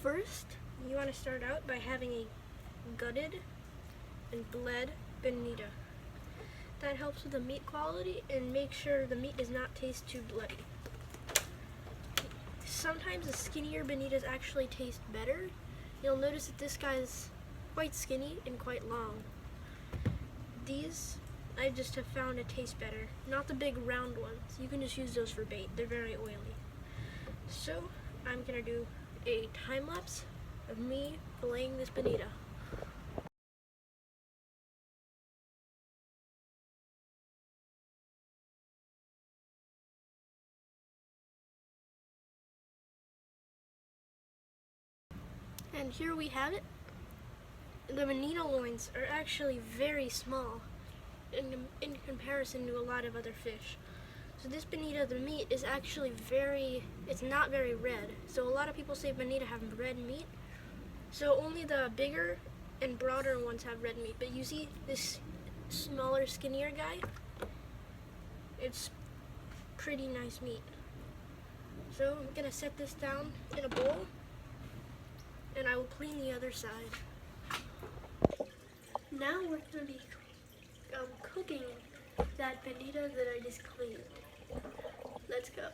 first, you want to start out by having a gutted and bled bonita. That helps with the meat quality and makes sure the meat does not taste too bloody. Sometimes the skinnier bonitas actually taste better. You'll notice that this guy's quite skinny and quite long. These I just have found to taste better. Not the big round ones. You can just use those for bait. They're very oily. So I'm gonna do a time lapse of me filleting this bonita. And here we have it. The bonita loins are actually very small in comparison to a lot of other fish. So this bonita, the meat is actually it's not very red. So a lot of people say bonita have red meat. So only the bigger and broader ones have red meat. But you see this smaller, skinnier guy? It's pretty nice meat. So I'm gonna set this down in a bowl and I will clean the other side. Now we're gonna be cooking that bonita that I just cleaned. Let's go.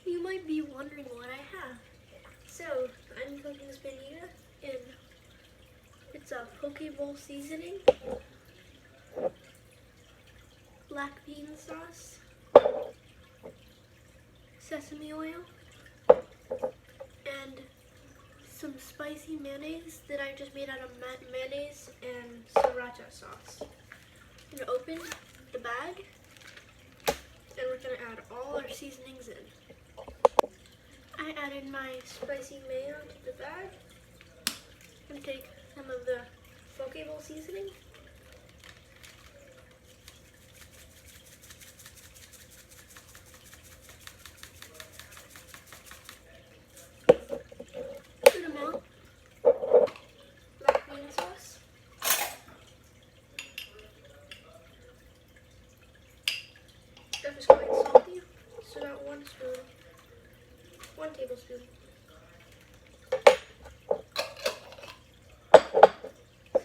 You might be wondering what I have. So I'm cooking this bonita in it's a poke bowl seasoning, black bean sauce, sesame oil, and some spicy mayonnaise that I just made out of mayonnaise and sriracha sauce. I'm gonna open the bag and we're gonna add all our seasonings in. I added my spicy mayo to the bag. I'm gonna take some of the poke bowl seasoning. Good amount. Black bean sauce. Stuff is quite salty, so about 1 tablespoon.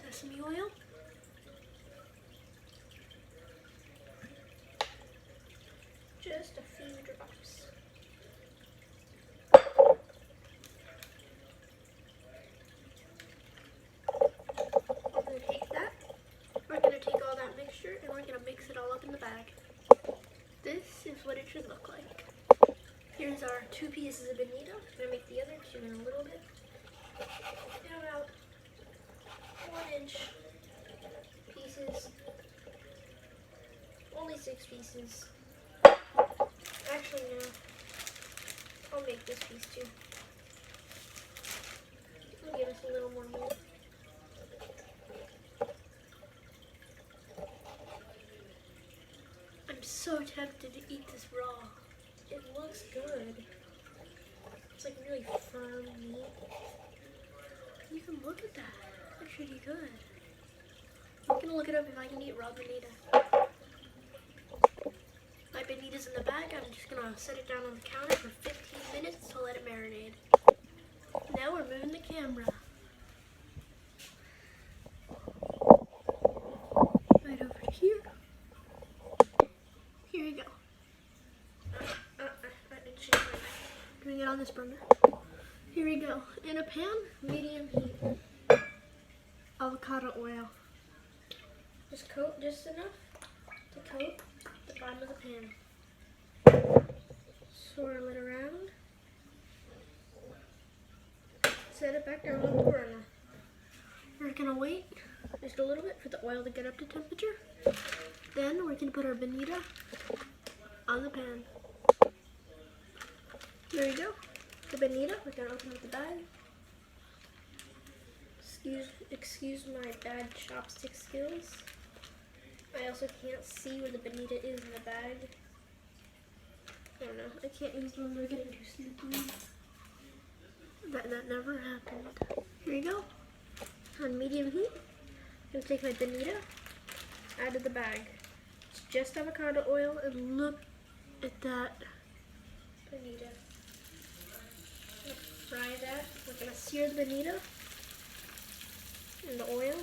Sesame oil. Just a few drops. We're going to take that. We're going to take all that mixture and we're going to mix it all up in the bag. This is what it should look like. Here's our 2 pieces of bonita. I'm going to make the other 2 in a little bit. And about 1-inch pieces. Only 6 pieces. Actually, no. I'll make this piece too. It'll give us a little more meat. I'm so tempted to eat this raw. It looks good. It's like really firm meat. You can look at that. That's pretty good. I'm gonna look it up if I can eat raw bonita. My bonita's in the bag. I'm just gonna set it down on the counter for 15 minutes to let it marinate. Now we're moving the camera. Right over to here. Here we go. Doing it on this burner. Here we go. In a pan, medium heat. Avocado oil. Just coat just enough to coat the bottom of the pan. Swirl it around. Set it back down on the burner. We're gonna wait just a little bit for the oil to get up to temperature. Then we're gonna put our bonita on the pan. There we go. The bonita, we're gonna open up the bag. Excuse my bad chopstick skills. I also can't see where the bonita is in the bag. I don't know. I can't use them. They're getting too slippery. That never happened. Here we go. On medium heat. I'm gonna take my bonita out of the bag. It's just avocado oil, and look at that bonita. Fry that sear the bonita in the oil.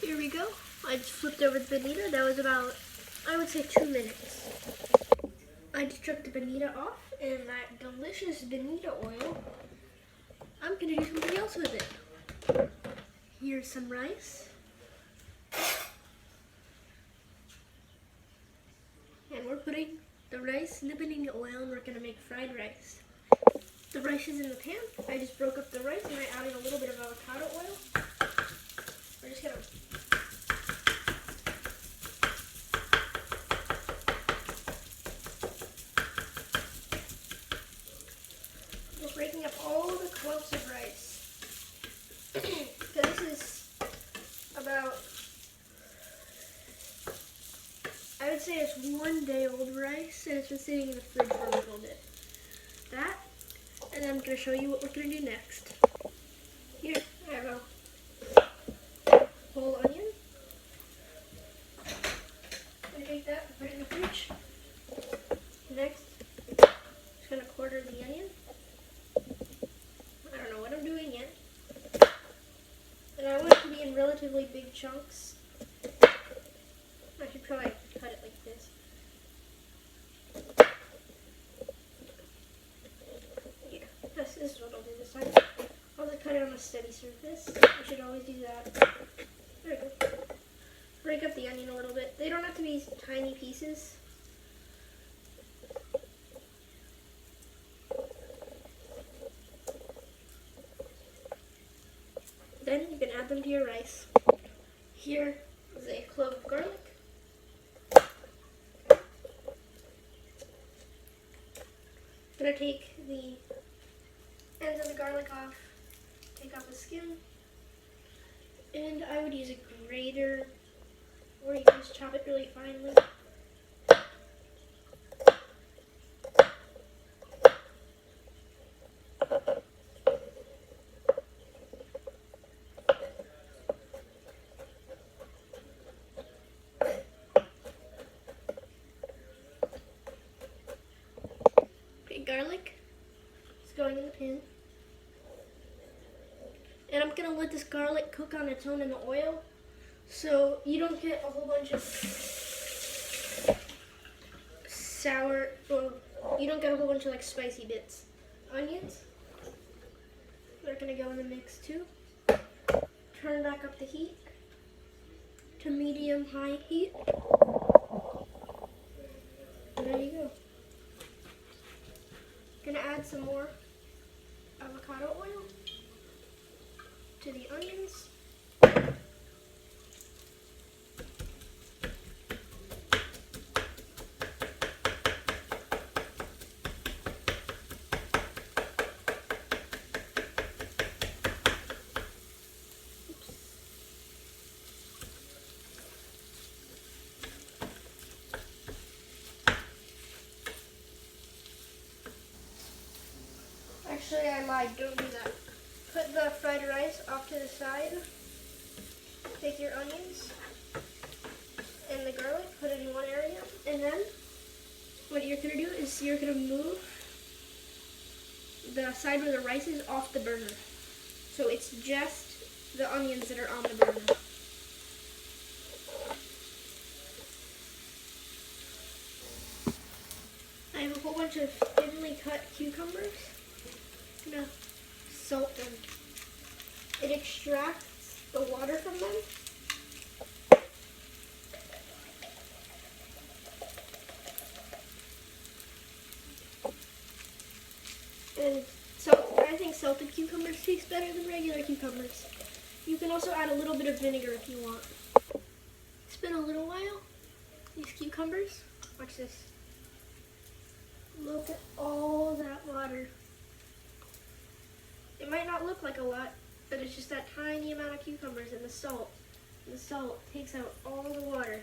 Here we go. I just flipped over the bonita. That was about, I would say, 2 minutes. I just took the bonita off, and that delicious bonita oil, I'm gonna do something else with it. Here's some rice. And we're putting the rice in the bonita oil, and we're gonna make fried rice. The rice is in the pan. I just broke up the rice, and I added a little bit of avocado oil. We're just gonna breaking up all the clumps of rice. So this is about, I would say it's 1 day old rice, and it's been sitting in the fridge for a little bit. That, and then I'm going to show you what we're going to do next. Here, I have a whole onion. I'm going to take that and put it in the fridge. Next, I'm just going to quarter the onion. I don't know what I'm doing yet. And I want it to be in relatively big chunks. I should probably cut it like this. Yeah, this is what I'll do this time. I'll just cut it on a steady surface. I should always do that. There we go. Break up the onion a little bit. They don't have to be tiny pieces. Then you can add them to your rice. Here is a clove of garlic. I'm going to take the ends of the garlic off, take off the skin, and I would use a grater, or you can just chop it really finely. Garlic is going in the pan, and I'm gonna let this garlic cook on its own in the oil, so you don't get a whole bunch of sour. Well, you don't get a whole bunch of like spicy bits. Onions, they're gonna go in the mix too. Turn back up the heat to medium-high heat. And there you go. Gonna add some more avocado oil to the onions. Actually, I lied. Don't do that. Put the fried rice off to the side. Take your onions and the garlic, put it in one area, and then what you're going to do is you're going to move the side where the rice is off the burner. So it's just the onions that are on the burner. I have a whole bunch of thinly cut cucumbers. I'm going to salt them. It extracts the water from them. And so I think salted cucumbers taste better than regular cucumbers. You can also add a little bit of vinegar if you want. It's been a little while. These cucumbers, watch this. Look at all that water. It might not look like a lot, but it's just that tiny amount of cucumbers and the salt. The salt takes out all the water.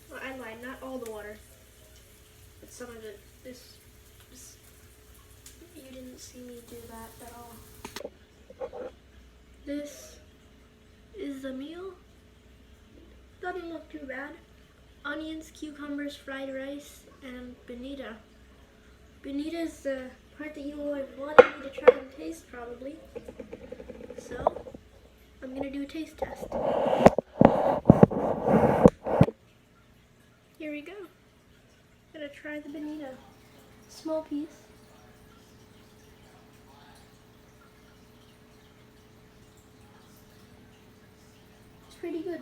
Well, I lied, not all the water, but some of it. This you didn't see me do that at all. This is the meal. Doesn't look too bad. Onions, cucumbers, fried rice, and bonita. Bonita is the part that you wanted me to try and taste, probably. So, I'm gonna do a taste test. Here we go. Gonna try the bonita. Small piece. It's pretty good.